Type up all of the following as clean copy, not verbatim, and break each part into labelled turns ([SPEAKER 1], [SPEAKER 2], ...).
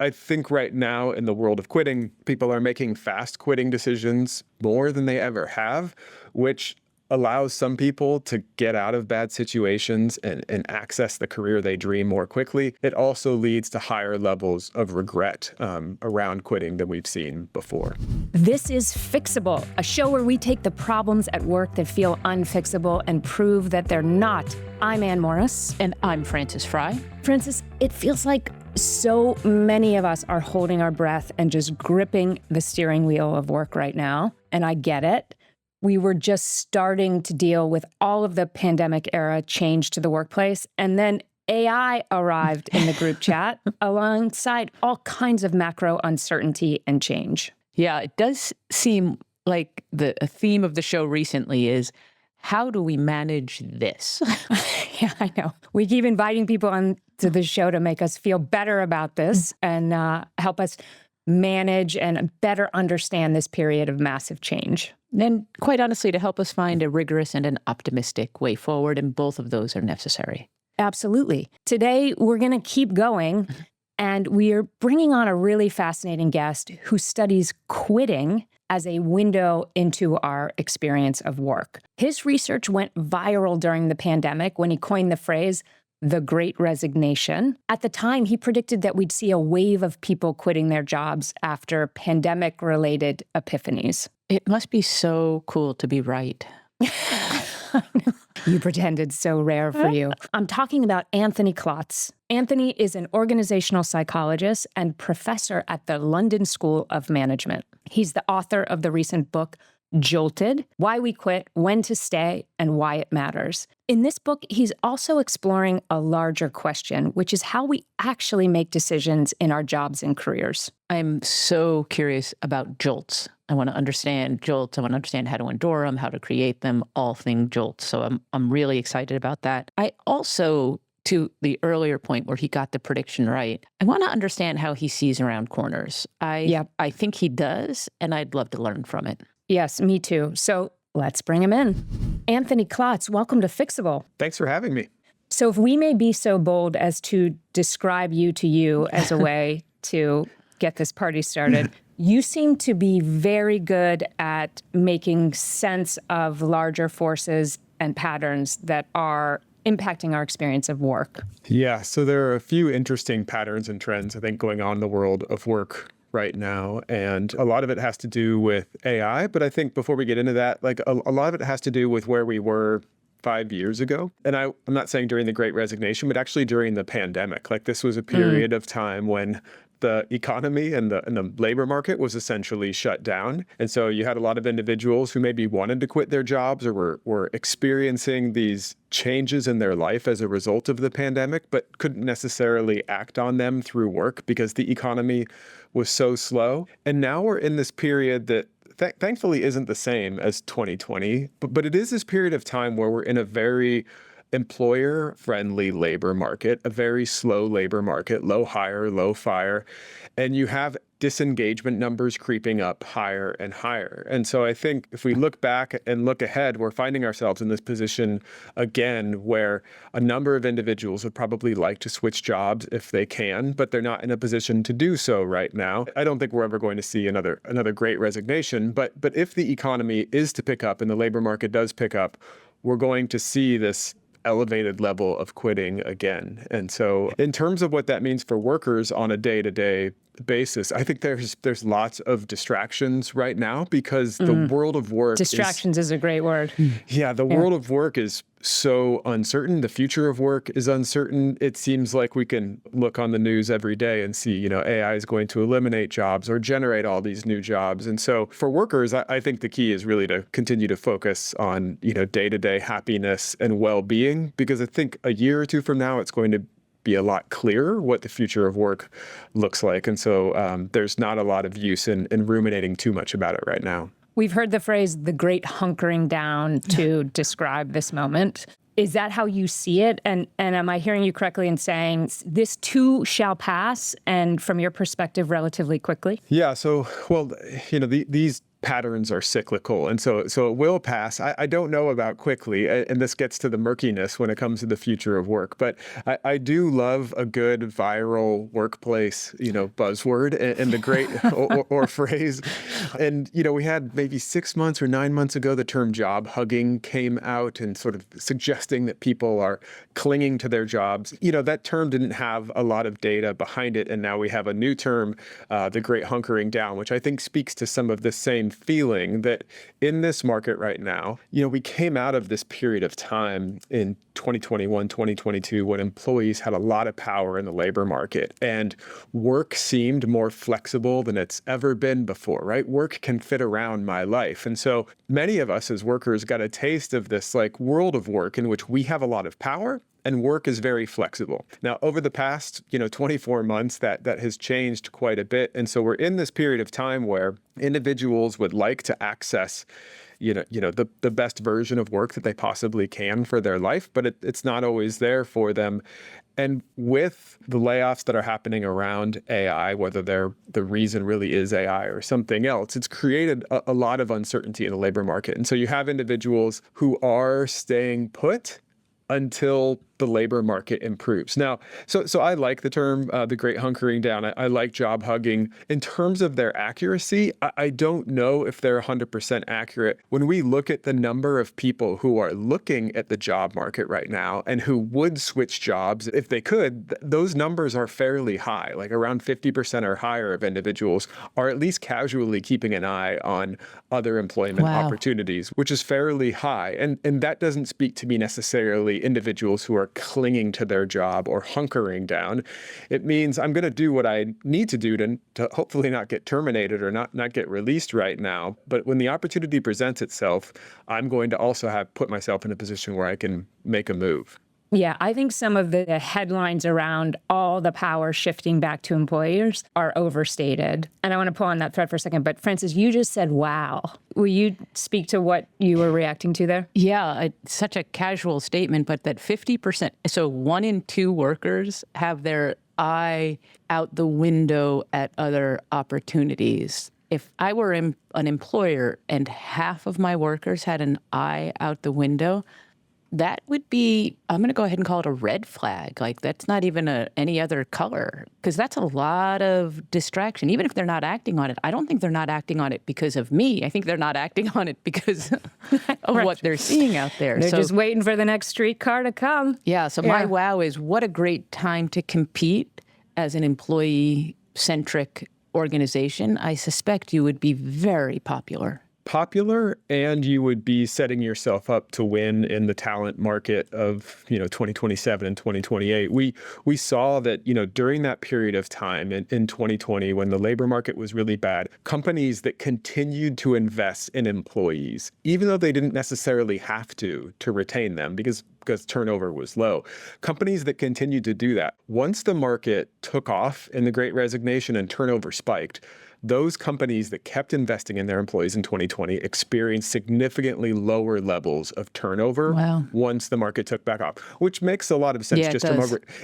[SPEAKER 1] I think right now in the world of quitting, people are making fast quitting decisions more than they ever have, which allows some people to get out of bad situations and access the career they dream more quickly. It also leads to higher levels of regret around quitting than we've seen before.
[SPEAKER 2] This is Fixable, a show where we take the problems at work that feel unfixable and prove that they're not. I'm Ann Morris.
[SPEAKER 3] And I'm Frances Fry.
[SPEAKER 2] Frances, it feels like so many of us are holding our breath and just gripping the steering wheel of work right now. And I get it. We were just starting to deal with all of the pandemic era change to the workplace. And then AI arrived in the group chat alongside all kinds of macro uncertainty and change.
[SPEAKER 3] Yeah, it does seem like a theme of the show recently is, how do we manage this?
[SPEAKER 2] Yeah, I know. We keep inviting people on to the show to make us feel better about this and help us manage and better understand this period of massive change.
[SPEAKER 3] And quite honestly, to help us find a rigorous and an optimistic way forward, and both of those are necessary.
[SPEAKER 2] Absolutely. Today, we're going to keep going, and we are bringing on a really fascinating guest who studies quitting as a window into our experience of work. His research went viral during the pandemic when he coined the phrase, the Great Resignation. At the time, he predicted that we'd see a wave of people quitting their jobs after pandemic-related epiphanies.
[SPEAKER 3] It must be so cool to be right.
[SPEAKER 2] You pretended, so rare for you. I'm talking about Anthony Klotz. Anthony is an organizational psychologist and professor at the London School of Management. He's the author of the recent book, Jolted, Why We Quit, When to Stay, and Why It Matters. In this book, he's also exploring a larger question, which is how we actually make decisions in our jobs and careers.
[SPEAKER 3] I'm so curious about jolts. I want to understand jolts. I want to understand how to endure them, how to create them, all things jolts. So I'm really excited about that. I also, to the earlier point where he got the prediction right, I want to understand how he sees around corners. I think he does, and I'd love to learn from it.
[SPEAKER 2] Yes, me too. So let's bring him in. Anthony Klotz, welcome to Fixable.
[SPEAKER 1] Thanks for having me.
[SPEAKER 2] So if we may be so bold as to describe you to you as a way to get this party started, you seem to be very good at making sense of larger forces and patterns that are impacting our experience of work.
[SPEAKER 1] Yeah, so there are a few interesting patterns and trends, I think, going on in the world of work right now. And a lot of it has to do with AI. But I think before we get into that, like a lot of it has to do with where we were 5 years ago. And I'm not saying during the Great Resignation, but actually during the pandemic. Like this was a period of time when the economy and the labor market was essentially shut down. And so you had a lot of individuals who maybe wanted to quit their jobs or were experiencing these changes in their life as a result of the pandemic, but couldn't necessarily act on them through work because the economy was so slow. And now we're in this period that thankfully isn't the same as 2020, but it is this period of time where we're in a very employer-friendly labor market, a very slow labor market, low hire, low fire, and you have disengagement numbers creeping up higher and higher. And so I think if we look back and look ahead, we're finding ourselves in this position again where a number of individuals would probably like to switch jobs if they can, but they're not in a position to do so right now. I don't think we're ever going to see another Great Resignation, but if the economy is to pick up and the labor market does pick up, we're going to see this elevated level of quitting again. And so in terms of what that means for workers on a day-to-day basis, I think there's lots of distractions right now because the world of work
[SPEAKER 2] Distractions is a great word.
[SPEAKER 1] Yeah, the world of work is so uncertain. The future of work is uncertain. It seems like we can look on the news every day and see, AI is going to eliminate jobs or generate all these new jobs. And so for workers, I think the key is really to continue to focus on, day-to-day happiness and well-being, because I think a year or two from now, it's going to be a lot clearer what the future of work looks like. And so there's not a lot of use in ruminating too much about it right now.
[SPEAKER 2] We've heard the phrase, the great hunkering down, to describe this moment. Is that how you see it? And am I hearing you correctly in saying this too shall pass, and from your perspective, relatively quickly?
[SPEAKER 1] Yeah. So, these patterns are cyclical. And so it will pass. I don't know about quickly, and this gets to the murkiness when it comes to the future of work. But I do love a good viral workplace, buzzword and the great or phrase. And, we had maybe 6 months or 9 months ago, the term job hugging came out and sort of suggesting that people are clinging to their jobs. That term didn't have a lot of data behind it. And now we have a new term, the great hunkering down, which I think speaks to some of the same feeling that in this market right now, we came out of this period of time in 2021, 2022, when employees had a lot of power in the labor market and work seemed more flexible than it's ever been before, right? Work can fit around my life. And so many of us as workers got a taste of this world of work in which we have a lot of power and work is very flexible. Now, over the past, 24 months, that has changed quite a bit. And so we're in this period of time where individuals would like to access the best version of work that they possibly can for their life, but it's not always there for them. And with the layoffs that are happening around AI, whether the reason really is AI or something else, it's created a lot of uncertainty in the labor market. And so you have individuals who are staying put until the labor market improves. Now, so I like the term, the great hunkering down. I like job hugging. In terms of their accuracy, I don't know if they're 100% accurate. When we look at the number of people who are looking at the job market right now and who would switch jobs if they could, those numbers are fairly high, like around 50% or higher of individuals are at least casually keeping an eye on other employment opportunities, which is fairly high. And that doesn't speak to me necessarily individuals who are clinging to their job or hunkering down. It means I'm going to do what I need to do to hopefully not get terminated or not get released right now. But when the opportunity presents itself, I'm going to also put myself in a position where I can make a move.
[SPEAKER 2] Yeah, I think some of the headlines around all the power shifting back to employers are overstated. And I want to pull on that thread for a second. But Frances, you just said, wow. Will you speak to what you were reacting to there?
[SPEAKER 3] Yeah, such a casual statement, but that 50%, so 1 in 2 workers have their eye out the window at other opportunities. If I were an employer and half of my workers had an eye out the window, that would be, I'm going to go ahead and call it a red flag. Like, that's not even any other color, because that's a lot of distraction. Even if they're not acting on it, I don't think they're not acting on it because of me. I think they're not acting on it because of what they're seeing out there.
[SPEAKER 2] They're just waiting for the next streetcar to come.
[SPEAKER 3] Yeah, so my wow is what a great time to compete as an employee-centric organization. I suspect you would be very popular.
[SPEAKER 1] And you would be setting yourself up to win in the talent market of 2027 and 2028. We saw that during that period of time in 2020 when the labor market was really bad, companies that continued to invest in employees, even though they didn't necessarily have to retain them because turnover was low. Companies that continued to do that, once the market took off in the Great Resignation and turnover spiked, those companies that kept investing in their employees in 2020 experienced significantly lower levels of turnover once the market took back off, which makes a lot of sense.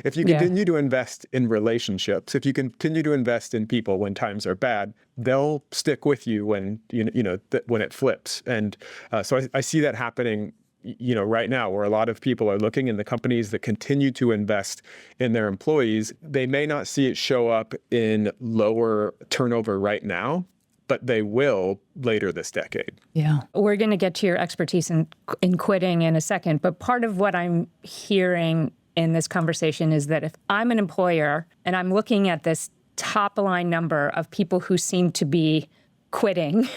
[SPEAKER 1] If you continue to invest in relationships, if you continue to invest in people when times are bad, they'll stick with you when when it flips. And so I see that happening right now, where a lot of people are looking, and the companies that continue to invest in their employees, they may not see it show up in lower turnover right now, but they will later this decade.
[SPEAKER 2] Yeah. We're going to get to your expertise in quitting in a second, but part of what I'm hearing in this conversation is that if I'm an employer and I'm looking at this top line number of people who seem to be quitting,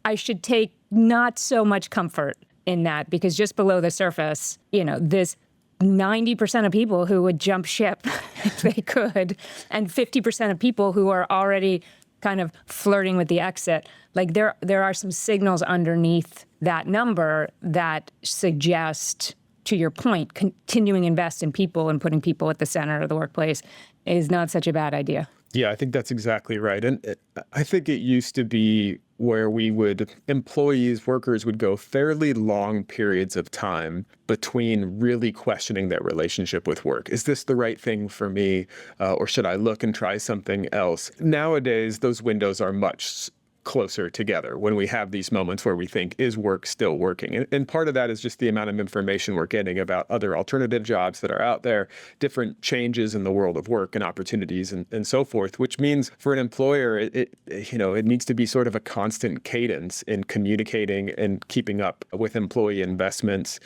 [SPEAKER 2] I should take not so much comfort in that, because just below the surface, this 90% of people who would jump ship if they could, and 50% of people who are already kind of flirting with the exit. Like there are some signals underneath that number that suggest, to your point, continuing to invest in people and putting people at the center of the workplace is not such a bad idea.
[SPEAKER 1] Yeah, I think that's exactly right. And I think it used to be where workers would go fairly long periods of time between really questioning their relationship with work. Is this the right thing for me? Or should I look and try something else? Nowadays, those windows are much closer together when we have these moments where we think, is work still working? And part of that is just the amount of information we're getting about other alternative jobs that are out there, different changes in the world of work and opportunities and so forth, which means for an employer, it needs to be sort of a constant cadence in communicating and keeping up with employee investments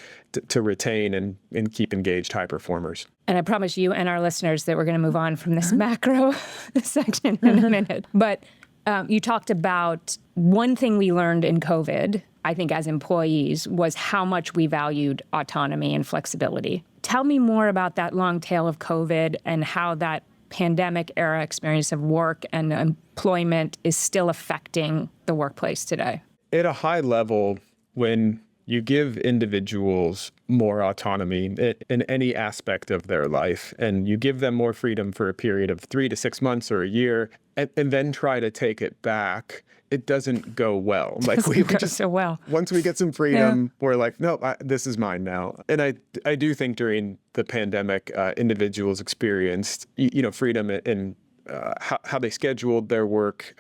[SPEAKER 1] to retain and keep engaged high performers.
[SPEAKER 2] And I promise you and our listeners that we're going to move on from this macro section in a minute. But you talked about one thing we learned in COVID, I think as employees, was how much we valued autonomy and flexibility. Tell me more about that long tail of COVID and how that pandemic era experience of work and employment is still affecting the workplace today.
[SPEAKER 1] At a high level, when you give individuals more autonomy in any aspect of their life, and you give them more freedom for a period of 3 to 6 months or a year, and then try to take it back, it doesn't go well. Like we just
[SPEAKER 2] so well.
[SPEAKER 1] Once we get some freedom, we're like, no, this is mine now. And I do think during the pandemic, individuals experienced, freedom in how they scheduled their work,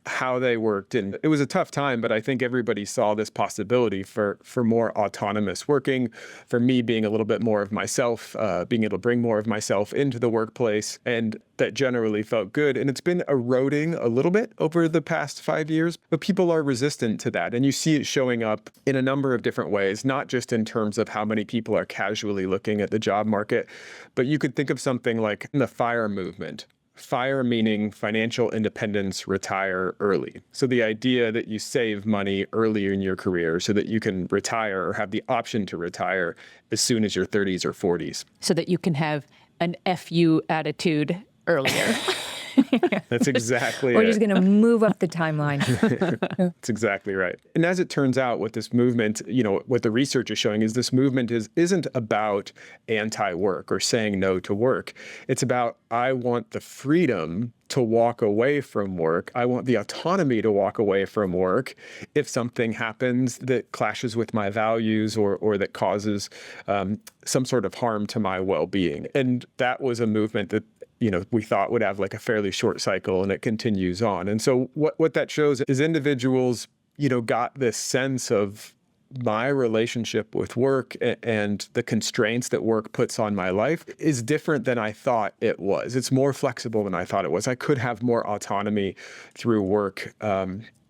[SPEAKER 1] how they worked. And it was a tough time, but I think everybody saw this possibility for more autonomous working, for me being a little bit more of myself, being able to bring more of myself into the workplace. And that generally felt good. And it's been eroding a little bit over the past 5 years, but people are resistant to that. And you see it showing up in a number of different ways, not just in terms of how many people are casually looking at the job market, but you could think of something like the FIRE movement. FIRE meaning financial independence, retire early. So the idea that you save money earlier in your career so that you can retire or have the option to retire as soon as your 30s or 40s.
[SPEAKER 3] So that you can have an FU attitude earlier.
[SPEAKER 1] That's exactly
[SPEAKER 2] We're
[SPEAKER 1] it.
[SPEAKER 2] just going to move up the timeline.
[SPEAKER 1] That's exactly right. And as it turns out, what this movement, what the research is showing is this movement isn't about anti-work or saying no to work. It's about, I want the freedom to walk away from work. I want the autonomy to walk away from work if something happens that clashes with my values or that causes some sort of harm to my well-being. And that was a movement that we thought would have like a fairly short cycle, and it continues on. And so what that shows is individuals, got this sense of my relationship with work and the constraints that work puts on my life is different than I thought it was. It's more flexible than I thought it was. I could have more autonomy through work.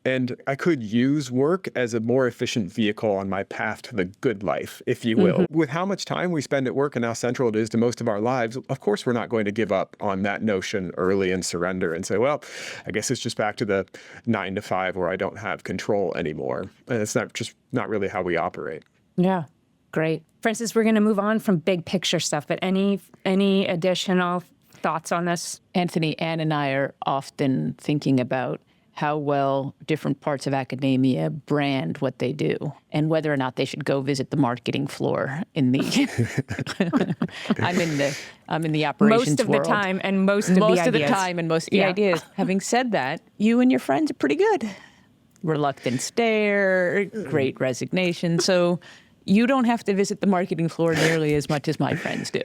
[SPEAKER 1] And I could use work as a more efficient vehicle on my path to the good life, if you will. With how much time we spend at work and how central it is to most of our lives, of course, we're not going to give up on that notion early and surrender and say, well, I guess it's just back to the 9 to 5 where I don't have control anymore. And it's not really how we operate.
[SPEAKER 2] Yeah, great. Francis, we're going to move on from big picture stuff, but any additional thoughts on this?
[SPEAKER 3] Anthony, Ann and I are often thinking about how well different parts of academia brand what they do and whether or not they should go visit the marketing floor in the I'm in the operations
[SPEAKER 2] most of
[SPEAKER 3] world.
[SPEAKER 2] The time and most of the ideas.
[SPEAKER 3] Most of the time and most of the ideas. Having said that, you and your friends are pretty good. Reluctant stare, great resignation. So you don't have to visit the marketing floor nearly as much as my friends do.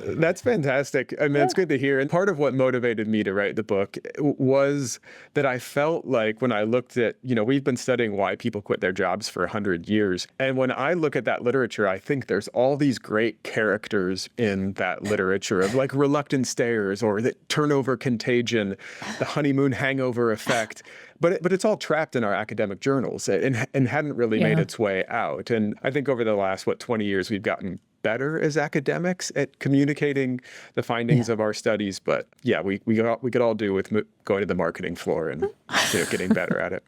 [SPEAKER 1] That's fantastic. I mean, that's good to hear. And part of what motivated me to write the book was that I felt like when I looked at, we've been studying why people quit their jobs for 100 years. And when I look at that literature, I think there's all these great characters in that literature of like reluctant stares or the turnover contagion, the honeymoon hangover effect. But it's all trapped in our academic journals and hadn't really made its way out. And I think over the last, 20 years, we've gotten better as academics at communicating the findings of our studies. But yeah, we could all do with going to the marketing floor and getting better at it.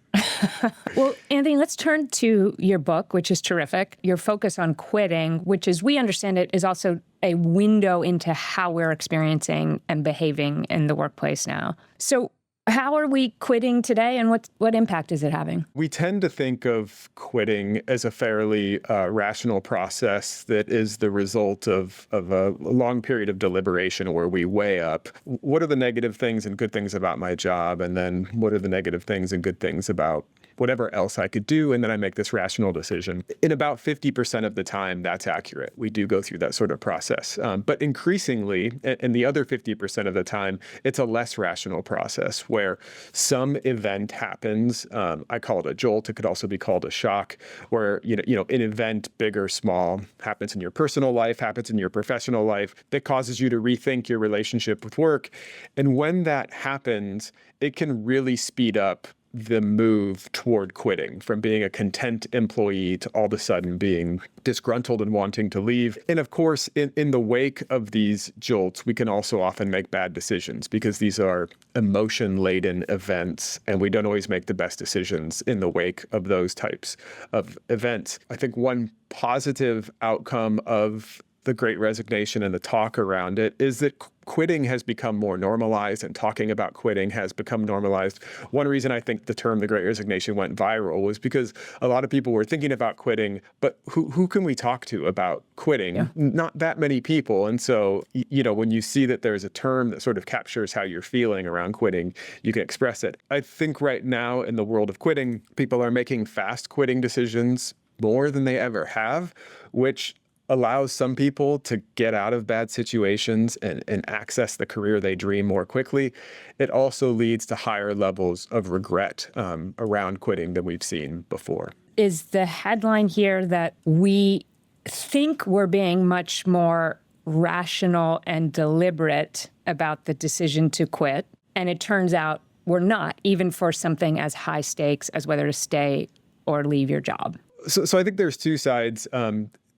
[SPEAKER 2] Well, Anthony, let's turn to your book, which is terrific. Your focus on quitting, which as we understand it, is also a window into how we're experiencing and behaving in the workplace now. So how are we quitting today, and what impact is it having?
[SPEAKER 1] We tend to think of quitting as a fairly rational process that is the result of a long period of deliberation where we weigh up what are the negative things and good things about my job, and then what are the negative things and good things about whatever else I could do, and then I make this rational decision. In about 50% of the time, that's accurate. We do go through that sort of process. But increasingly, in the other 50% of the time, it's a less rational process where some event happens. I call it a jolt. It could also be called a shock, where an event, big or small, happens in your personal life, happens in your professional life, that causes you to rethink your relationship with work. And when that happens, it can really speed up the move toward quitting, from being a content employee to all of a sudden being disgruntled and wanting to leave. And of course, in the wake of these jolts, we can also often make bad decisions because these are emotion-laden events, and we don't always make the best decisions in the wake of those types of events. I think one positive outcome of the Great Resignation and the talk around it is that quitting has become more normalized, and talking about quitting has become normalized. One reason I think the term the Great Resignation went viral was because a lot of people were thinking about quitting, but who can we talk to about quitting? Yeah. Not that many people. And so, when you see that there's a term that sort of captures how you're feeling around quitting, you can express it. I think right now in the world of quitting, people are making fast quitting decisions more than they ever have, which allows some people to get out of bad situations and access the career they dream more quickly. It also leads to higher levels of regret around quitting than we've seen before.
[SPEAKER 2] Is the headline here that we think we're being much more rational and deliberate about the decision to quit, and it turns out we're not, even for something as high stakes as whether to stay or leave your job?
[SPEAKER 1] So I think there's two sides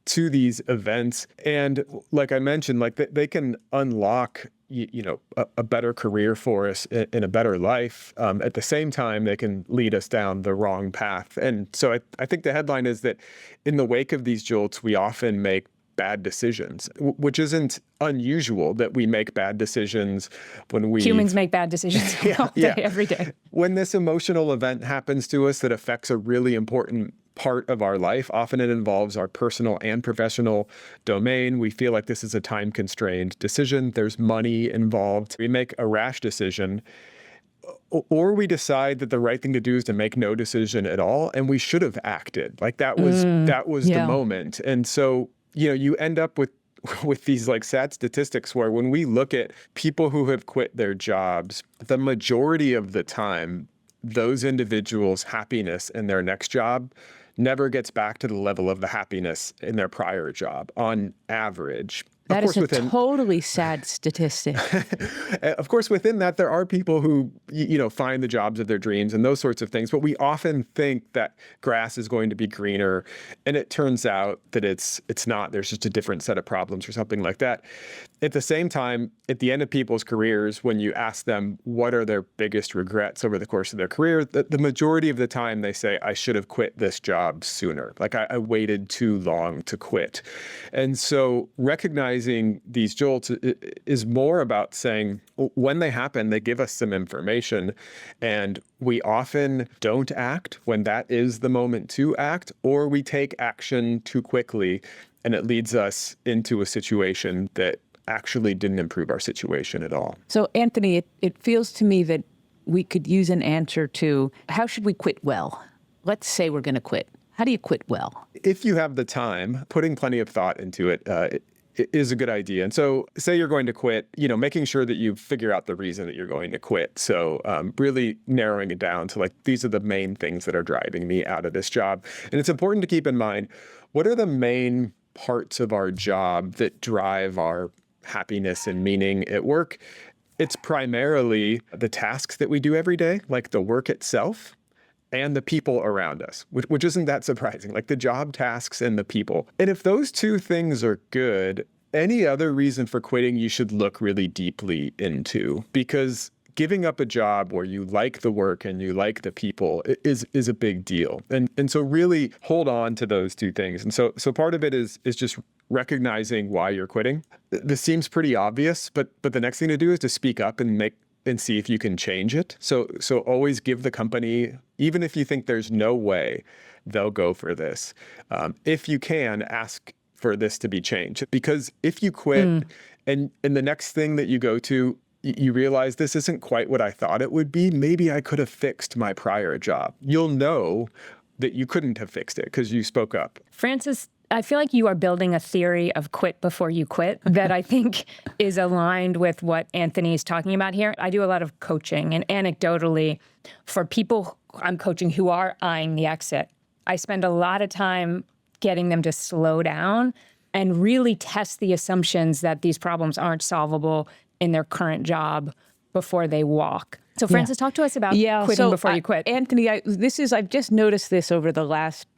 [SPEAKER 1] to these events. And like I mentioned, they can unlock a better career for us in a better life. At the same time, they can lead us down the wrong path. And so I think the headline is that in the wake of these jolts, we often make bad decisions, which isn't unusual that we make bad decisions when we...
[SPEAKER 2] Humans make bad decisions all day, every day.
[SPEAKER 1] When this emotional event happens to us that affects a really important part of our life, often it involves our personal and professional domain. We feel like this is a time-constrained decision. There's money involved. We make a rash decision, or we decide that the right thing to do is to make no decision at all, and we should have acted. That was the moment. And so, you end up with these sad statistics where when we look at people who have quit their jobs, the majority of the time, those individuals' happiness in their next job never gets back to the level of the happiness in their prior job on average.
[SPEAKER 3] That is a totally sad statistic.
[SPEAKER 1] Of course, within that, there are people who, find the jobs of their dreams and those sorts of things. But we often think that grass is going to be greener. And it turns out that it's not. There's just a different set of problems or something like that. At the same time, at the end of people's careers, when you ask them what are their biggest regrets over the course of their career, the majority of the time they say, I should have quit this job sooner. I waited too long to quit. And so recognizing these jolts is more about saying when they happen, they give us some information, and we often don't act when that is the moment to act, or we take action too quickly, and it leads us into a situation that actually didn't improve our situation at all.
[SPEAKER 3] So, Anthony, it feels to me that we could use an answer to how should we quit well? Let's say we're going to quit. How do you quit well?
[SPEAKER 1] If you have the time, putting plenty of thought into it is a good idea. And so say you're going to quit, making sure that you figure out the reason that you're going to quit. So really narrowing it down to these are the main things that are driving me out of this job. And it's important to keep in mind, what are the main parts of our job that drive our happiness and meaning at work? It's primarily the tasks that we do every day, like the work itself, and the people around us, which isn't that surprising, the job tasks and the people. And if those two things are good, any other reason for quitting you should look really deeply into, because giving up a job where you like the work and you like the people is a big deal. And so really hold on to those two things. And so part of it is just recognizing why you're quitting. This seems pretty obvious, but the next thing to do is to speak up and see if you can change it. So always give the company, even if you think there's no way they'll go for this, if you can, ask for this to be changed. Because if you quit and the next thing that you go to you realize this isn't quite what I thought it would be. Maybe I could have fixed my prior job. You'll know that you couldn't have fixed it because you spoke up.
[SPEAKER 2] Francis, I feel like you are building a theory of quit before you quit that I think is aligned with what Anthony is talking about here. I do a lot of coaching, and anecdotally, for people I'm coaching who are eyeing the exit, I spend a lot of time getting them to slow down and really test the assumptions that these problems aren't solvable in their current job before they walk. So Francis, talk to us about quitting before you quit.
[SPEAKER 3] Anthony, I've just noticed this over the last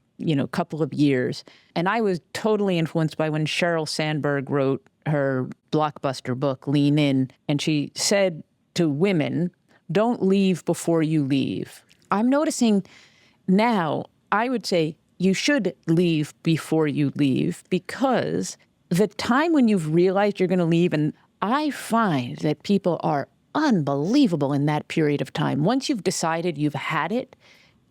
[SPEAKER 3] couple of years. And I was totally influenced by when Sheryl Sandberg wrote her blockbuster book, Lean In. And she said to women, don't leave before you leave. I'm noticing now, I would say you should leave before you leave, because the time when you've realized you're going to leave, and I find that people are unbelievable in that period of time. Once you've decided you've had it,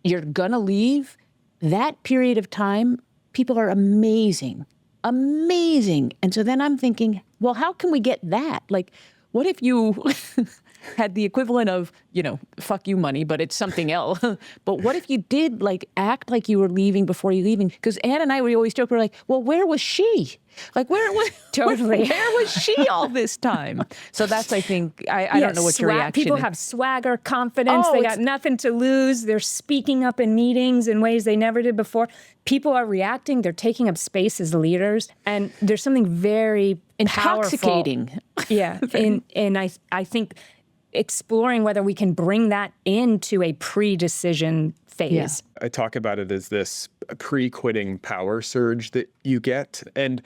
[SPEAKER 3] you're going to leave, that period of time, people are amazing, amazing. And so then I'm thinking, well, how can we get that? Like, what if you had the equivalent of, fuck you money, but it's something else. But what if you did act like you were leaving before you leaving? Because Anne and I, we always joke, we're like, well, where was she? Like, where was she all this time? So that's, I think, I don't know what your reaction is.
[SPEAKER 2] People have swagger, confidence. They got nothing to lose. They're speaking up in meetings in ways they never did before. People are reacting. They're taking up space as leaders. And there's something very
[SPEAKER 3] intoxicating.
[SPEAKER 2] Powerful. Yeah. And I think exploring whether we can bring that into a pre-decision phase.
[SPEAKER 1] Yeah. I talk about it as this pre-quitting power surge that you get. And,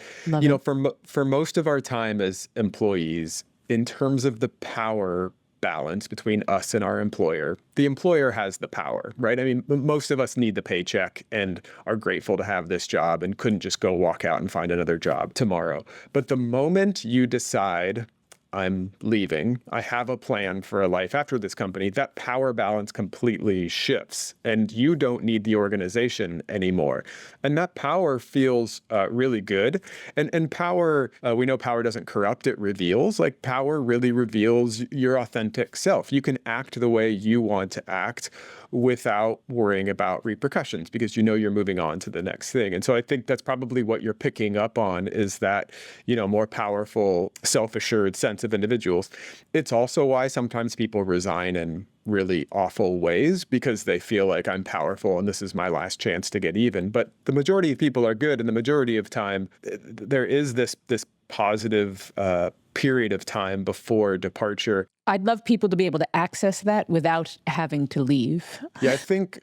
[SPEAKER 1] for most of our time as employees, in terms of the power balance between us and our employer, the employer has the power, right? I mean, most of us need the paycheck and are grateful to have this job and couldn't just go walk out and find another job tomorrow. But the moment you decide, I'm leaving, I have a plan for a life after this company, that power balance completely shifts and you don't need the organization anymore. And that power feels really good. And power, we know power doesn't corrupt, it reveals. Like, power really reveals your authentic self. You can act the way you want to act without worrying about repercussions because you're moving on to the next thing. And so I think that's probably what you're picking up on is that, more powerful, self-assured sense of individuals. It's also why sometimes people resign in really awful ways because they feel like I'm powerful and this is my last chance to get even. But the majority of people are good, and the majority of time there is this positive period of time before departure.
[SPEAKER 3] I'd love people to be able to access that without having to leave.
[SPEAKER 1] Yeah, I think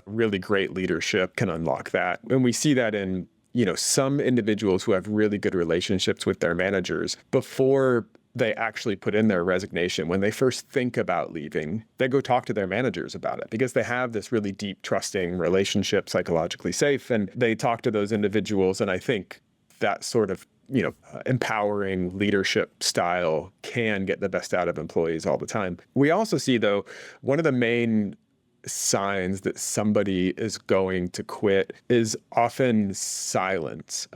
[SPEAKER 1] really great leadership can unlock that. And we see that in, some individuals who have really good relationships with their managers before they actually put in their resignation. When they first think about leaving, they go talk to their managers about it because they have this really deep, trusting relationship, psychologically safe, and they talk to those individuals. And I think that sort of empowering leadership style can get the best out of employees all the time. We also see, though, one of the main signs that somebody is going to quit is often silence.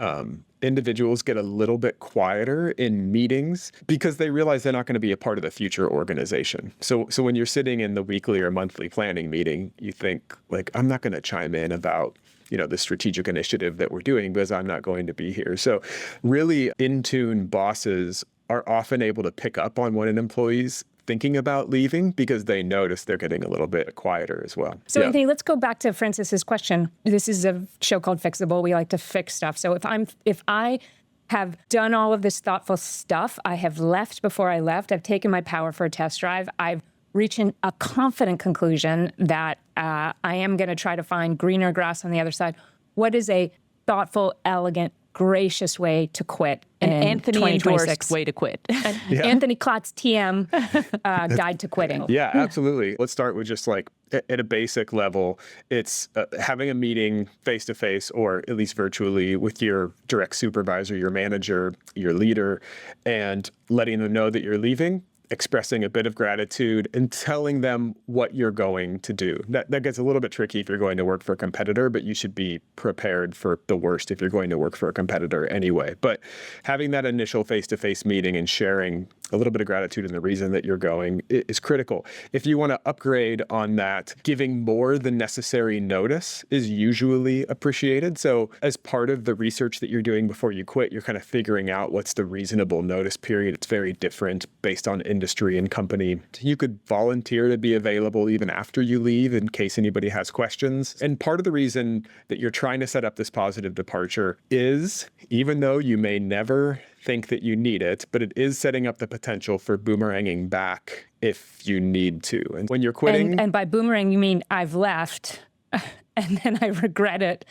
[SPEAKER 1] Individuals get a little bit quieter in meetings because they realize they're not going to be a part of the future organization. So when you're sitting in the weekly or monthly planning meeting, you think, I'm not going to chime in about the strategic initiative that we're doing because I'm not going to be here. So really in-tune bosses are often able to pick up on when an employee's thinking about leaving because they notice they're getting a little bit quieter as well.
[SPEAKER 2] So Anthony, let's go back to Francis's question. This is a show called Fixable. We like to fix stuff. So if I have done all of this thoughtful stuff, I have left before I left, I've taken my power for a test drive, I've reaching a confident conclusion that I am going to try to find greener grass on the other side. What is a thoughtful, elegant, gracious way to quit in
[SPEAKER 3] Anthony endorsed way to quit?
[SPEAKER 2] Anthony Klotz TM guide to quitting.
[SPEAKER 1] Yeah, absolutely. Let's start with just at a basic level, it's having a meeting face-to-face or at least virtually with your direct supervisor, your manager, your leader, and letting them know that you're leaving, expressing a bit of gratitude and telling them what you're going to do. That gets a little bit tricky if you're going to work for a competitor, but you should be prepared for the worst if you're going to work for a competitor anyway. But having that initial face-to-face meeting and sharing a little bit of gratitude in the reason that you're going is critical. If you want to upgrade on that, giving more than necessary notice is usually appreciated. So as part of the research that you're doing before you quit, you're kind of figuring out what's the reasonable notice period. It's very different based on industry and company. You could volunteer to be available even after you leave in case anybody has questions. And part of the reason that you're trying to set up this positive departure is, even though you may never think that you need it, but it is setting up the potential for boomeranging back if you need to. And when you're quitting...
[SPEAKER 2] And by boomerang, you mean I've left and then I regret it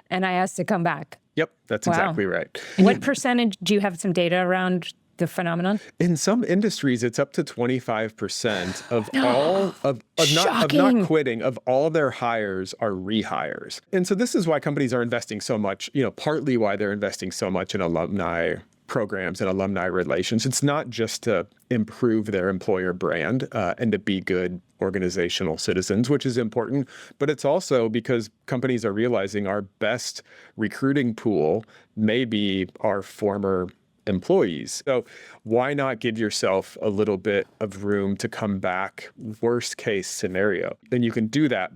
[SPEAKER 2] and I asked to come back.
[SPEAKER 1] Yep, that's exactly right.
[SPEAKER 2] What percentage, do you have some data around the phenomenon?
[SPEAKER 1] In some industries, it's up to 25% of all of not quitting, of all their hires are rehires. And so this is why companies are investing so much, partly why they're investing so much in alumni programs and alumni relations. It's not just to improve their employer brand and to be good organizational citizens, which is important, but it's also because companies are realizing our best recruiting pool may be our former employees. So why not give yourself a little bit of room to come back, worst case scenario? Then you can do that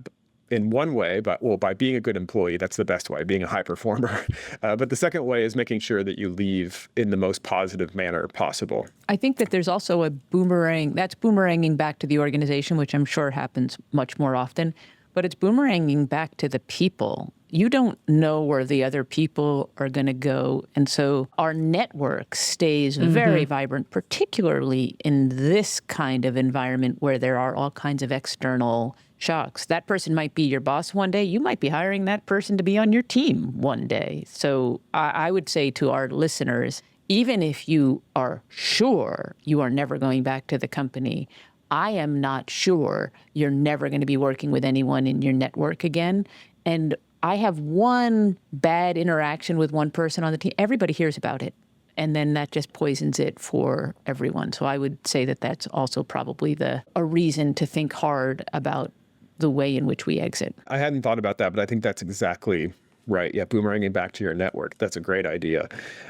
[SPEAKER 1] in one way, by being a good employee. That's the best way, being a high performer. But the second way is making sure that you leave in the most positive manner possible.
[SPEAKER 3] I think that there's also a boomerang, that's boomeranging back to the organization, which I'm sure happens much more often, but it's boomeranging back to the people. You don't know where the other people are going to go. And so our network stays very vibrant, particularly in this kind of environment where there are all kinds of external shocks. That person might be your boss one day. You might be hiring that person to be on your team one day. So I would say to our listeners, even if you are sure you are never going back to the company, I am not sure you're never going to be working with anyone in your network again. And I have one bad interaction with one person on the team. Everybody hears about it. And then that just poisons it for everyone. So I would say that that's also probably a reason to think hard about the way in which we exit.
[SPEAKER 1] I hadn't thought about that, but I think that's exactly right. Yeah, boomeranging back to your network. That's a great idea.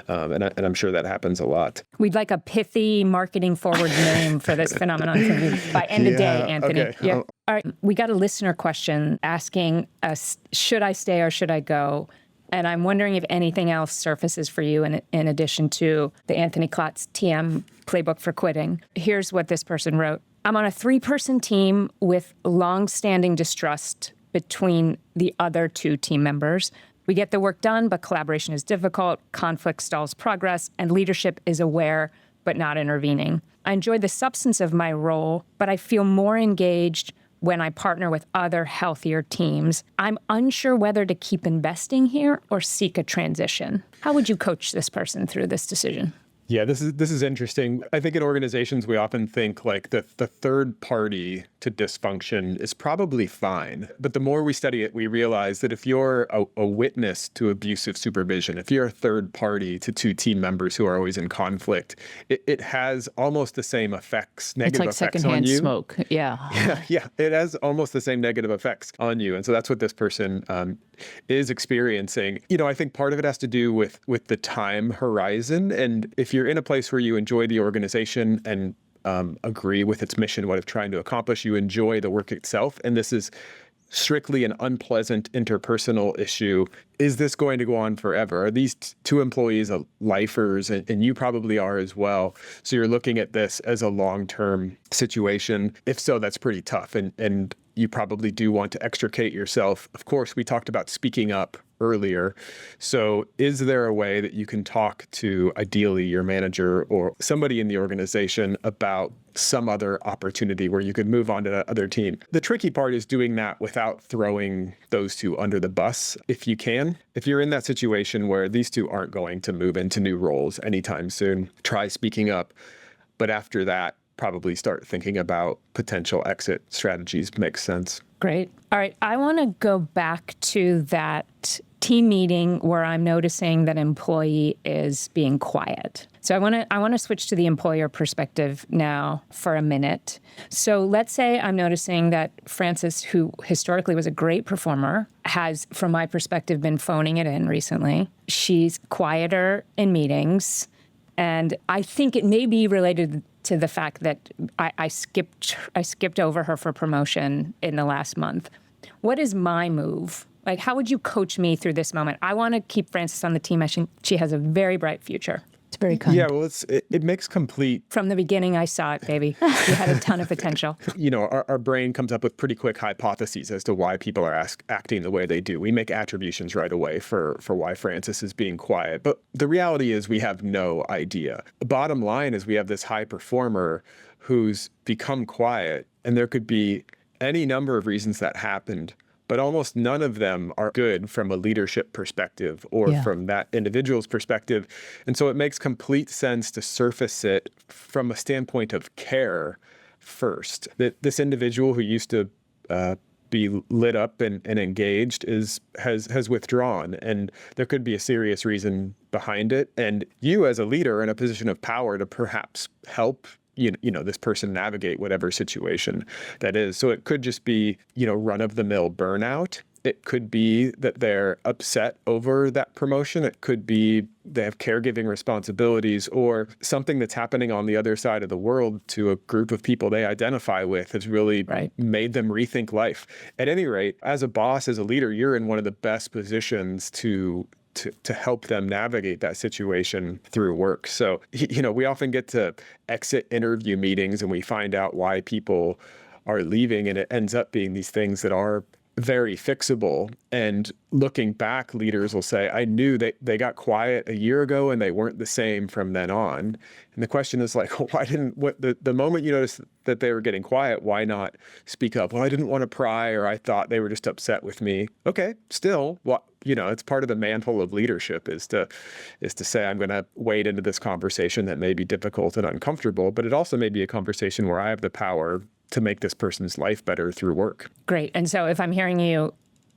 [SPEAKER 1] And I'm sure that happens a lot.
[SPEAKER 2] We'd like a pithy marketing forward name for this phenomenon from you by end of day, Anthony.
[SPEAKER 1] Okay.
[SPEAKER 2] Yeah. All right. We got a listener question asking us, should I stay or should I go? And I'm wondering if anything else surfaces for you in addition to the Anthony Klotz TM playbook for quitting. Here's what this person wrote. I'm on a 3-person team with long-standing distrust between the other 2 team members. We get the work done, but collaboration is difficult, conflict stalls progress, and leadership is aware but not intervening. I enjoy the substance of my role, but I feel more engaged when I partner with other healthier teams. I'm unsure whether to keep investing here or seek a transition. How would you coach this person through this decision?
[SPEAKER 1] Yeah, this is interesting. I think in organizations, we often think like the third party to dysfunction is probably fine. But the more we study it, we realize that if you're a witness to abusive supervision, if you're a third party to 2 team members who are always in conflict, it has almost the same effects, negative effects on you.
[SPEAKER 3] It's like secondhand smoke. Yeah.
[SPEAKER 1] Yeah. It has almost the same negative effects on you. And so that's what this person is experiencing. I think part of it has to do with the time horizon. And if you're in a place where you enjoy the organization and agree with its mission, what it's trying to accomplish, you enjoy the work itself, and this is strictly an unpleasant interpersonal issue, is this going to go on forever? Are these 2 employees lifers? And you probably are as well. So you're looking at this as a long-term situation. If so, that's pretty tough. And you probably do want to extricate yourself. Of course, we talked about speaking up earlier. So is there a way that you can talk to, ideally, your manager or somebody in the organization about some other opportunity where you could move on to that other team? The tricky part is doing that without throwing those 2 under the bus, if you can. If you're in that situation where these 2 aren't going to move into new roles anytime soon, try speaking up. But after that, probably start thinking about potential exit strategies. Makes sense.
[SPEAKER 2] Great. All right. I want to go back to that team meeting where I'm noticing that employee is being quiet. So I want to switch to the employer perspective now for a minute. So let's say I'm noticing that Frances, who historically was a great performer, has, from my perspective, been phoning it in recently. She's quieter in meetings, And I think it may be related to the fact that I skipped over her for promotion in the last month. What is my move? Like, how would you coach me through this moment? I want to keep Frances on the team. She has a very bright future.
[SPEAKER 3] It's very kind.
[SPEAKER 1] Yeah, well, it makes complete.
[SPEAKER 2] From the beginning, I saw it, baby. You had a ton of potential.
[SPEAKER 1] Our brain comes up with pretty quick hypotheses as to why people are acting the way they do. We make attributions right away for why Frances is being quiet. But the reality is we have no idea. The bottom line is we have this high performer who's become quiet, and there could be any number of reasons that happened, but almost none of them are good from a leadership perspective or from that individual's perspective. And so it makes complete sense to surface it from a standpoint of care first. That this individual who used to be lit up and engaged has withdrawn, and there could be a serious reason behind it. And you as a leader are in a position of power to perhaps help this person navigate whatever situation that is. So it could just be, run-of-the-mill burnout. It could be that they're upset over that promotion. It could be they have caregiving responsibilities, or something that's happening on the other side of the world to a group of people they identify with has really made them rethink life. At any rate, as a boss, as a leader, you're in one of the best positions to help them navigate that situation through work. So, we often get to exit interview meetings and we find out why people are leaving, and it ends up being these things that are very fixable. And looking back, leaders will say, I knew they got quiet a year ago and they weren't the same from then on. And the question is like, why didn't, the moment you noticed that they were getting quiet, why not speak up? Well, I didn't want to pry, or I thought they were just upset with me. Okay, still, it's part of the mantle of leadership is to say, I'm going to wade into this conversation that may be difficult and uncomfortable, but it also may be a conversation where I have the power to make this person's life better through work.
[SPEAKER 2] Great. And so if I'm hearing you,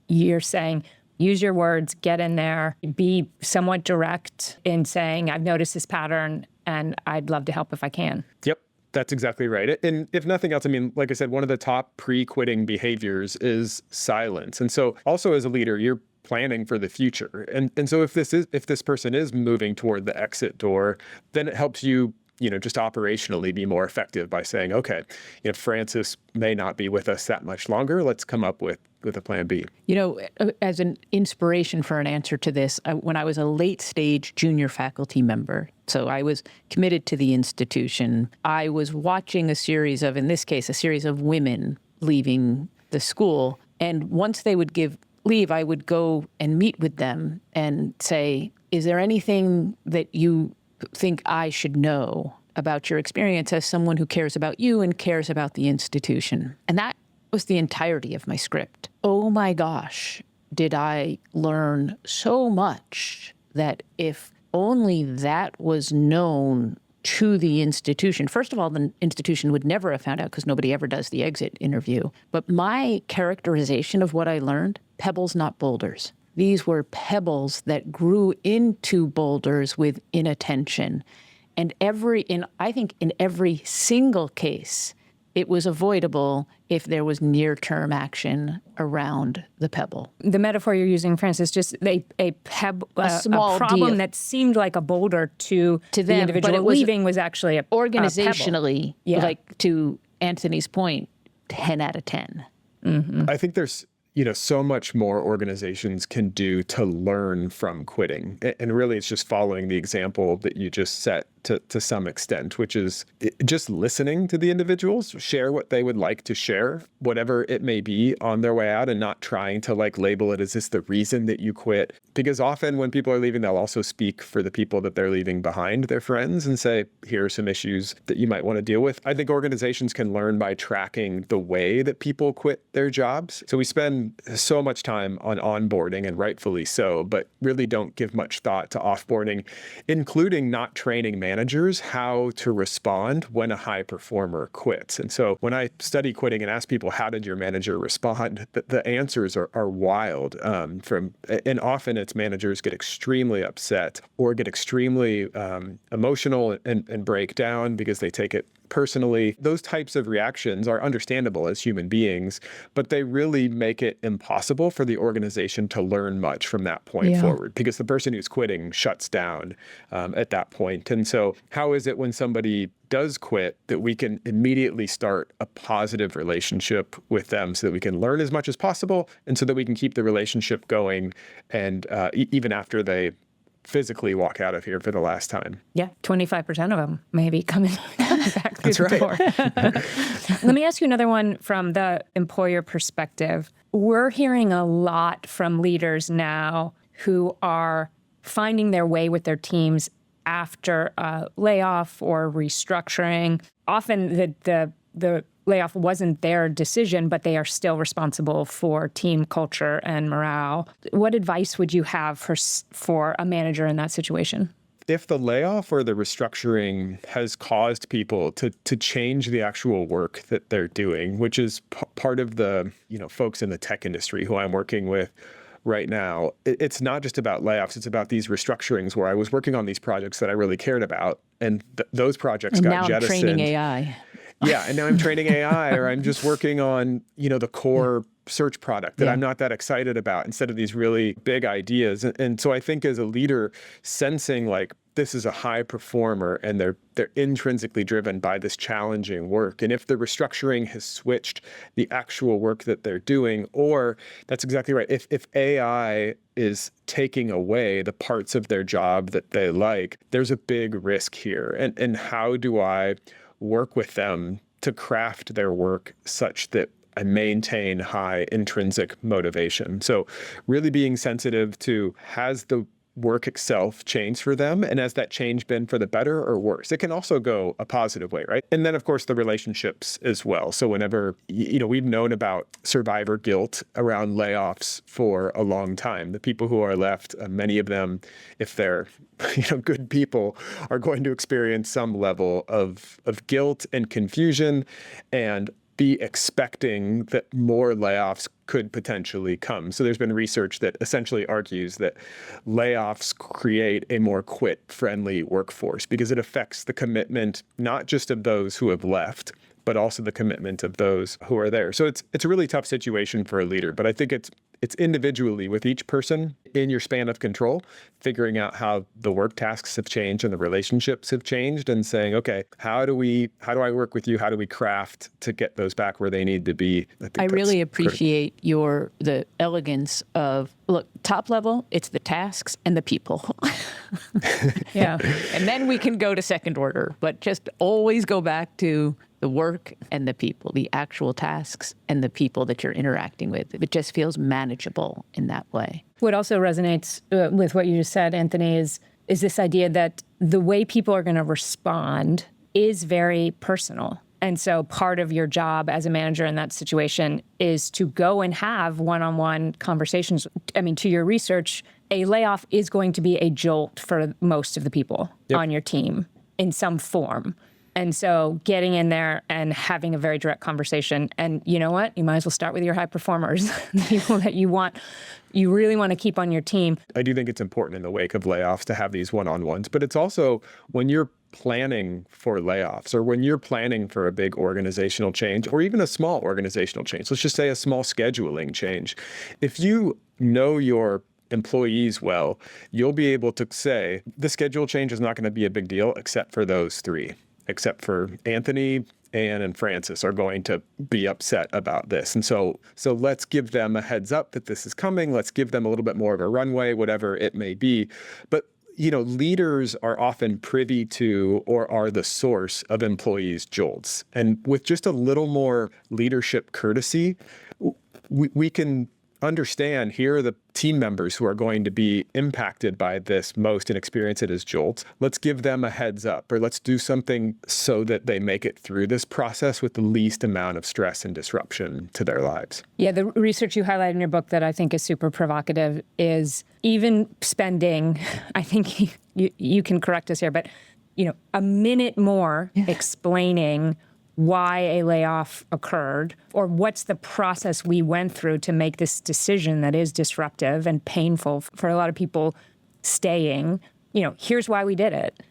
[SPEAKER 2] you're saying, use your words, get in there, be somewhat direct in saying, I've noticed this pattern and I'd love to help if I can. Yep.
[SPEAKER 1] That's exactly right. And if nothing else, like I said, one of the top pre-quitting behaviors is silence. And so also as a leader, you're planning for the future. And so if this person is moving toward the exit door, then it helps you just operationally be more effective by saying, okay, Frances may not be with us that much longer. Let's come up with a plan B.
[SPEAKER 3] As an inspiration for an answer to this, when I was a late stage junior faculty member, so I was committed to the institution, I was watching a series of women leaving the school. And once they would give leave, I would go and meet with them and say, is there anything that you think I should know about your experience as someone who cares about you and cares about the institution? And that was the entirety of my script. Oh my gosh, did I learn so much that if only that was known to the institution. First of all, the institution would never have found out because nobody ever does the exit interview. But my characterization of what I learned, pebbles, not boulders. These were pebbles that grew into boulders with inattention. And I think in every single case, it was avoidable if there was near-term action around the pebble.
[SPEAKER 2] The metaphor you're using, Frances, just a
[SPEAKER 3] small
[SPEAKER 2] problem
[SPEAKER 3] deal
[SPEAKER 2] that seemed like a boulder to the
[SPEAKER 3] them,
[SPEAKER 2] individual
[SPEAKER 3] but it was
[SPEAKER 2] leaving was actually a
[SPEAKER 3] organizationally,
[SPEAKER 2] pebble.
[SPEAKER 3] like to Anthony's point, 10 out of 10.
[SPEAKER 2] Mm-hmm.
[SPEAKER 1] I think there's so much more organizations can do to learn from quitting. And really, it's just following the example that you just set to some extent, which is just listening to the individuals, share what they would like to share, whatever it may be on their way out, and not trying to label it as this the reason that you quit. Because often when people are leaving, they'll also speak for the people that they're leaving behind, their friends, and say, here are some issues that you might want to deal with. I think organizations can learn by tracking the way that people quit their jobs. So we spend so much time on onboarding, and rightfully so, but really don't give much thought to offboarding, including not training managers how to respond when a high performer quits. And so when I study quitting and ask people, how did your manager respond? The answers are wild. And often it's managers get extremely upset or get extremely emotional and break down because they take it personally. Those types of reactions are understandable as human beings, but they really make it impossible for the organization to learn much from that point forward, because the person who's quitting shuts down at that point. And so how is it when somebody does quit that we can immediately start a positive relationship with them so that we can learn as much as possible and so that we can keep the relationship going and even after they physically walk out of here for the last time?
[SPEAKER 2] Yeah, 25% of them maybe coming back through
[SPEAKER 1] That's
[SPEAKER 2] the
[SPEAKER 1] right.
[SPEAKER 2] door. Let me ask you another one from the employer perspective. We're hearing a lot from leaders now who are finding their way with their teams after a layoff or restructuring. Often the layoff wasn't their decision, but they are still responsible for team culture and morale. What advice would you have for a manager in that situation?
[SPEAKER 1] If the layoff or the restructuring has caused people to change the actual work that they're doing, which is part of the folks in the tech industry who I'm working with right now, it's not just about layoffs, it's about these restructurings where I was working on these projects that I really cared about, and those projects got jettisoned.
[SPEAKER 3] And now I'm training AI.
[SPEAKER 1] Yeah, and now I'm training AI, or I'm just working on, the core search product that I'm not that excited about instead of these really big ideas. And so I think as a leader, sensing like this is a high performer and they're intrinsically driven by this challenging work. And if the restructuring has switched the actual work that they're doing, or that's exactly right, if AI is taking away the parts of their job that they like, there's a big risk here. And how do I work with them to craft their work such that I maintain high intrinsic motivation? So really being sensitive to, has the work itself changed for them? And has that change been for the better or worse? It can also go a positive way, right? And then, of course, the relationships as well. So whenever, we've known about survivor guilt around layoffs for a long time. The people who are left, many of them, if they're good people, are going to experience some level of guilt and confusion and be expecting that more layoffs could potentially come. So there's been research that essentially argues that layoffs create a more quit-friendly workforce because it affects the commitment not just of those who have left, but also the commitment of those who are there. So it's a really tough situation for a leader, but I think it's individually with each person in your span of control, figuring out how the work tasks have changed and the relationships have changed and saying, okay, how do I work with you? How do we craft to get those back where they need to be?
[SPEAKER 3] I really appreciate the elegance of, look, top level, it's the tasks and the people.
[SPEAKER 2] Yeah.
[SPEAKER 3] And then we can go to second order, but just always go back to the work and the people, the actual tasks and the people that you're interacting with. It just feels manageable in that way.
[SPEAKER 2] What also resonates with what you just said, Anthony, is this idea that the way people are going to respond is very personal. And so part of your job as a manager in that situation is to go and have one-on-one conversations. I mean, to your research, a layoff is going to be a jolt for most of the people on your team in some form. And so getting in there and having a very direct conversation. And you know what? You might as well start with your high performers, the people that you really want to keep on your team.
[SPEAKER 1] I do think it's important in the wake of layoffs to have these one-on-ones, but it's also when you're planning for layoffs or when you're planning for a big organizational change or even a small organizational change, let's just say a small scheduling change. If you know your employees well, you'll be able to say, the schedule change is not going to be a big deal except for those three. Except for Anthony, Anne, and Francis are going to be upset about this. And so let's give them a heads up that this is coming. Let's give them a little bit more of a runway, whatever it may be. But, leaders are often privy to or are the source of employees' jolts. And with just a little more leadership courtesy, we can understand here are the team members who are going to be impacted by this most and experience it as jolts. Let's give them a heads up, or let's do something so that they make it through this process with the least amount of stress and disruption to their lives.
[SPEAKER 2] Yeah, the research you highlight in your book that I think is super provocative is even spending, I think you can correct us here, but a minute more explaining why a layoff occurred, or what's the process we went through to make this decision that is disruptive and painful for a lot of people staying. Here's why we did it.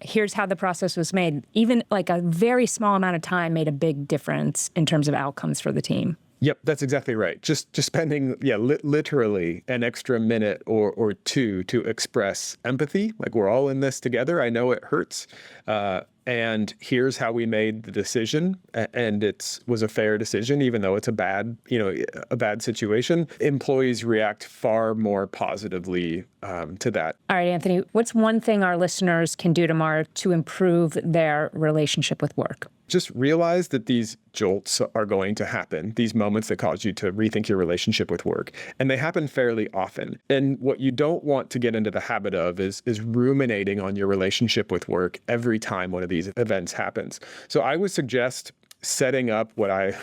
[SPEAKER 2] Here's how the process was made. Even like a very small amount of time made a big difference in terms of outcomes for the team.
[SPEAKER 1] Yep, that's exactly right. Just spending, literally an extra minute or two to express empathy. Like, we're all in this together. I know it hurts. And here's how we made the decision. And it was a fair decision, even though it's a bad situation. Employees react far more positively to that.
[SPEAKER 2] All right, Anthony, what's one thing our listeners can do tomorrow to improve their relationship with work?
[SPEAKER 1] Just realize that these jolts are going to happen, these moments that cause you to rethink your relationship with work. And they happen fairly often. And what you don't want to get into the habit of is ruminating on your relationship with work every time one of these events happens. So I would suggest setting up what I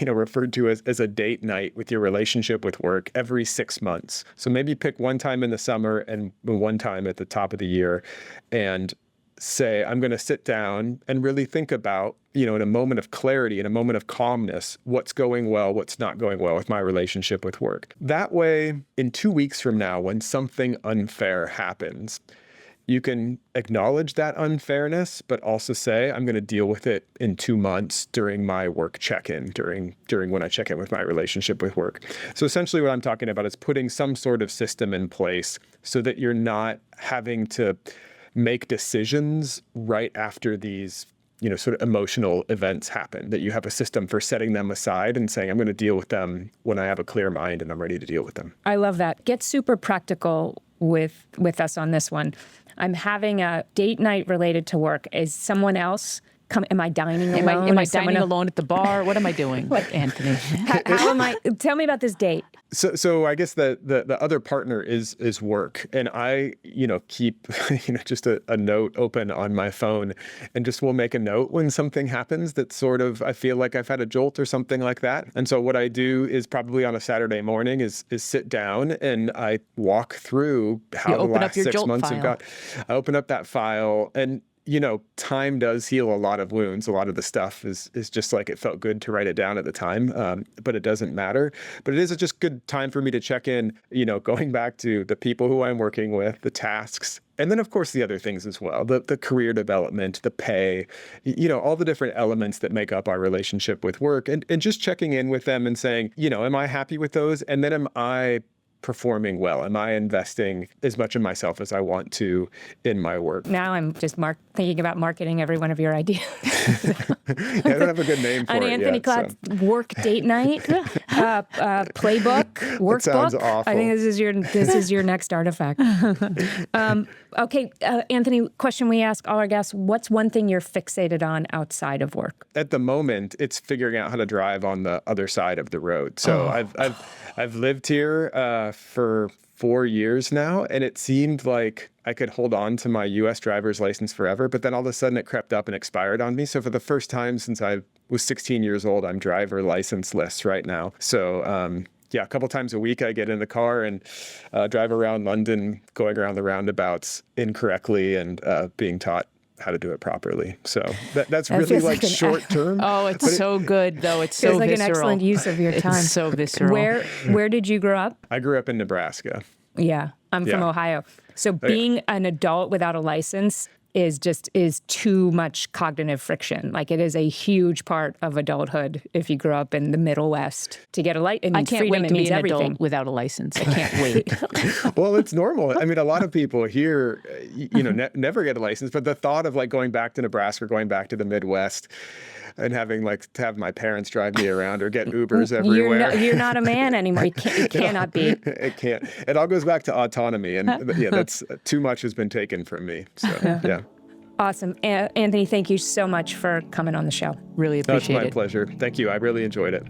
[SPEAKER 1] referred to as a date night with your relationship with work every 6 months. So maybe pick one time in the summer and one time at the top of the year and say, I'm going to sit down and really think about, in a moment of clarity, in a moment of calmness, what's going well, what's not going well with my relationship with work. That way, in 2 weeks from now, when something unfair happens, you can acknowledge that unfairness, but also say, I'm going to deal with it in 2 months during my work check-in, during when I check in with my relationship with work. So essentially what I'm talking about is putting some sort of system in place so that you're not having to make decisions right after these, sort of emotional events happen, that you have a system for setting them aside and saying, I'm going to deal with them when I have a clear mind and I'm ready to deal with them.
[SPEAKER 2] I love that. Get super practical with us on this one. I'm having a date night related to work. Is someone else am I dining alone?
[SPEAKER 3] Am I dining alone at the bar? What am I doing, Anthony?
[SPEAKER 2] How am I? Tell me about this date.
[SPEAKER 1] So I guess the other partner is work, and I keep just a note open on my phone, and just will make a note when something happens that sort of I feel like I've had a jolt or something like that. And so what I do is probably on a Saturday morning is sit down and I walk through how the last 6 months have got. I open up that file and. Time does heal a lot of wounds. A lot of the stuff is just like it felt good to write it down at the time, but it doesn't matter. But it is a just good time for me to check in, going back to the people who I'm working with, the tasks, and then, of course, the other things as well, the career development, the pay, all the different elements that make up our relationship with work, and just checking in with them and saying, am I happy with those? And then am I performing well? Am I investing as much of myself as I want to in my work?
[SPEAKER 2] Now I'm just thinking about marketing every one of your ideas.
[SPEAKER 1] I don't have a good name for
[SPEAKER 2] it
[SPEAKER 1] Anthony
[SPEAKER 2] yet. Klotz, so. Work date night, playbook, workbook. That sounds awful. I think this is your next artifact. Okay, Anthony, question we ask all our guests, what's one thing you're fixated on outside of work?
[SPEAKER 1] At the moment, it's figuring out how to drive on the other side of the road. So I've lived here for 4 years now, and it seemed like I could hold on to my U.S. driver's license forever, but then all of a sudden it crept up and expired on me. So for the first time since I was 16 years old, I'm driver licenseless right now. So a couple times a week I get in the car and drive around London, going around the roundabouts incorrectly and being taught how to do it properly. So that's really like short term.
[SPEAKER 3] Oh, it's so good though. It's so
[SPEAKER 2] like
[SPEAKER 3] visceral.
[SPEAKER 2] An excellent use of your time.
[SPEAKER 3] It's so visceral.
[SPEAKER 2] Where did you grow up?
[SPEAKER 1] I grew up in Nebraska.
[SPEAKER 2] Yeah, I'm from Ohio. So being an adult without a license is too much cognitive friction. Like, it is a huge part of adulthood if you grow up in the Middle West. To get a license,
[SPEAKER 3] I can't wait to be an adult without a license. I can't wait.
[SPEAKER 1] Well, it's normal. I mean, a lot of people here, never get a license, but the thought of like going back to Nebraska, going back to the Midwest, and having to have my parents drive me around or get Ubers everywhere.
[SPEAKER 2] You're not a man anymore. You cannot be.
[SPEAKER 1] It can't. It all goes back to autonomy, and that's too much has been taken from me. So yeah.
[SPEAKER 2] Awesome. Anthony, thank you so much for coming on the show.
[SPEAKER 3] Really appreciate it.
[SPEAKER 1] That's my pleasure. Thank you. I really enjoyed it.